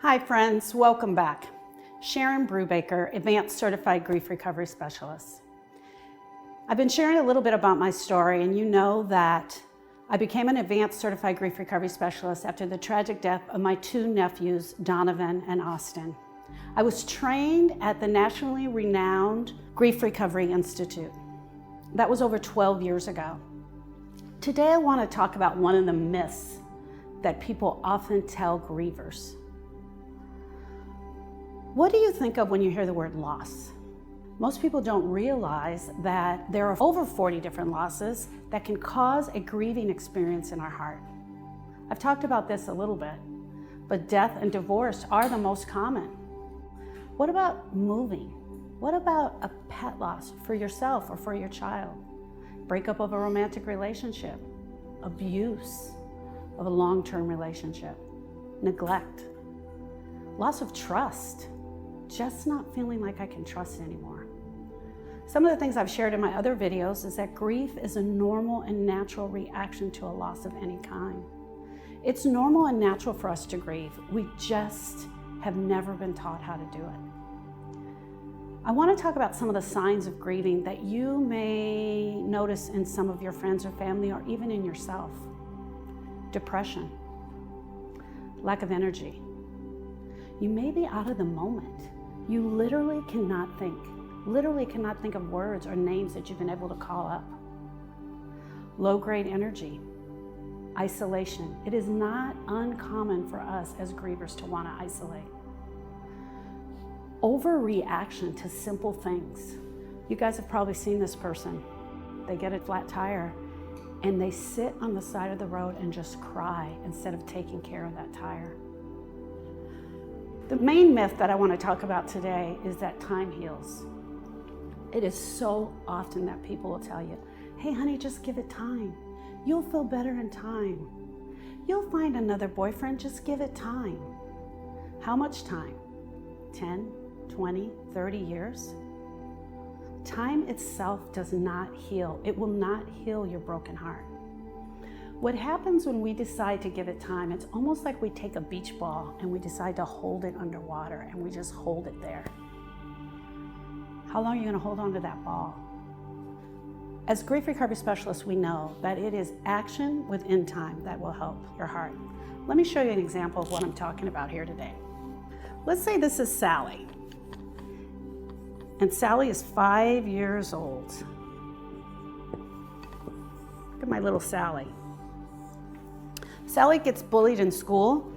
Hi friends, welcome back. Sharon Brubaker, Advanced Certified Grief Recovery Specialist. I've been sharing a little bit about my story, and you know that I became an Advanced Certified Grief Recovery Specialist after the tragic death of my two nephews, Donovan and Austin. I was trained at the nationally renowned Grief Recovery Institute. That was over 12 years ago. Today I want to talk about one of the myths that people often tell grievers. What do you think of when you hear the word loss? Most people don't realize that there are over 40 different losses that can cause a grieving experience in our heart. I've talked about this a little bit, but death and divorce are the most common. What about moving? What about a pet loss for yourself or for your child? Breakup of a romantic relationship, abuse of a long-term relationship, neglect, loss of trust, just not feeling like I can trust anymore. Some of the things I've shared in my other videos is that grief is a normal and natural reaction to a loss of any kind. It's normal and natural for us to grieve. We just have never been taught how to do it. I want to talk about some of the signs of grieving that you may notice in some of your friends or family, or even in yourself. Depression, lack of energy. You may be out of the moment. You literally cannot think of words or names that you've been able to call up. Low-grade energy, isolation. It is not uncommon for us as grievers to want to isolate. Overreaction to simple things. You guys have probably seen this person. They get a flat tire and they sit on the side of the road and just cry instead of taking care of that tire. The main myth that I want to talk about today is that time heals. It is so often that people will tell you, hey honey, just give it time. You'll feel better in time. You'll find another boyfriend, just give it time. How much time? 10, 20, 30 years? Time itself does not heal. It will not heal your broken heart. What happens when we decide to give it time, it's almost like we take a beach ball and we decide to hold it underwater and we just hold it there. How long are you going to hold on to that ball? As grief recovery specialists, we know that it is action within time that will help your heart. Let me show you an example of what I'm talking about here today. Let's say this is Sally. And Sally is 5 years old. Look at my little Sally. Sally gets bullied in school,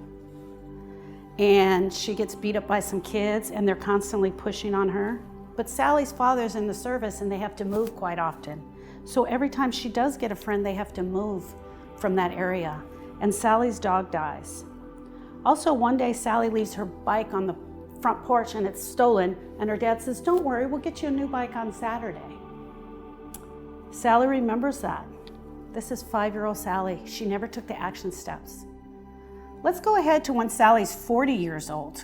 and she gets beat up by some kids, and they're constantly pushing on her. But Sally's father's in the service, and they have to move quite often. So every time she does get a friend, they have to move from that area, and Sally's dog dies. Also, one day, Sally leaves her bike on the front porch, and it's stolen, and her dad says, don't worry, we'll get you a new bike on Saturday. Sally remembers that. This is 5-year-old Sally. She never took the action steps. Let's go ahead to when Sally's 40 years old.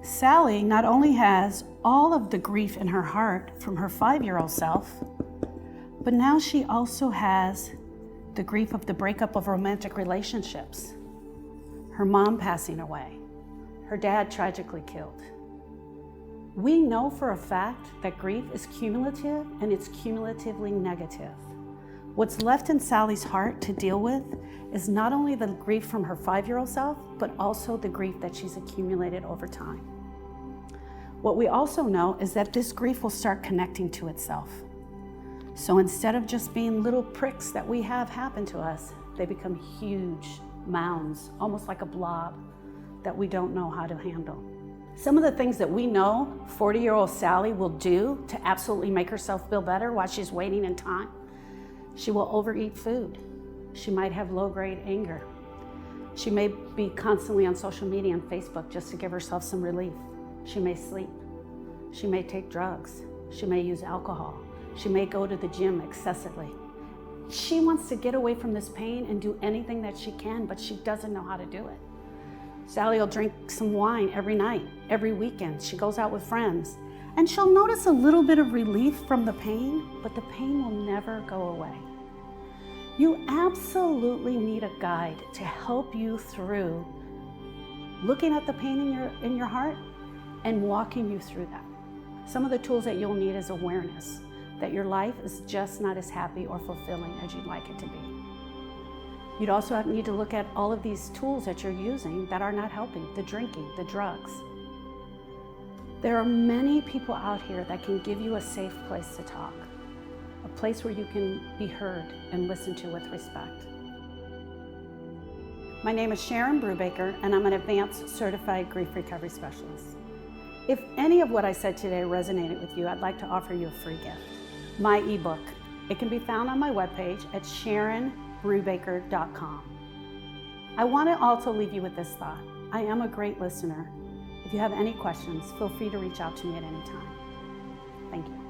Sally not only has all of the grief in her heart from her 5-year-old self, but now she also has the grief of the breakup of romantic relationships, her mom passing away, her dad tragically killed. We know for a fact that grief is cumulative, and it's cumulatively negative. What's left in Sally's heart to deal with is not only the grief from her 5-year-old self, but also the grief that she's accumulated over time. What we also know is that this grief will start connecting to itself. So instead of just being little pricks that we have happen to us, they become huge mounds, almost like a blob that we don't know how to handle. Some of the things that we know 40-year-old Sally will do to absolutely make herself feel better while she's waiting in time. She will overeat food. She might have low-grade anger. She may be constantly on social media and Facebook just to give herself some relief. She may sleep. She may take drugs. She may use alcohol. She may go to the gym excessively. She wants to get away from this pain and do anything that she can, but she doesn't know how to do it. Sally will drink some wine every night, every weekend. She goes out with friends, and she'll notice a little bit of relief from the pain, but the pain will never go away. You absolutely need a guide to help you through looking at the pain in your heart and walking you through that. Some of the tools that you'll need is awareness that your life is just not as happy or fulfilling as you'd like it to be. You'd also need to look at all of these tools that you're using that are not helping, the drinking, the drugs. There are many people out here that can give you a safe place to talk, a place where you can be heard and listened to with respect. My name is Sharon Brubaker, and I'm an advanced certified grief recovery specialist. If any of what I said today resonated with you, I'd like to offer you a free gift, my ebook. It can be found on my webpage at sharonbrubaker.com. I want to also leave you with this thought. I am a great listener. If you have any questions, feel free to reach out to me at any time. Thank you.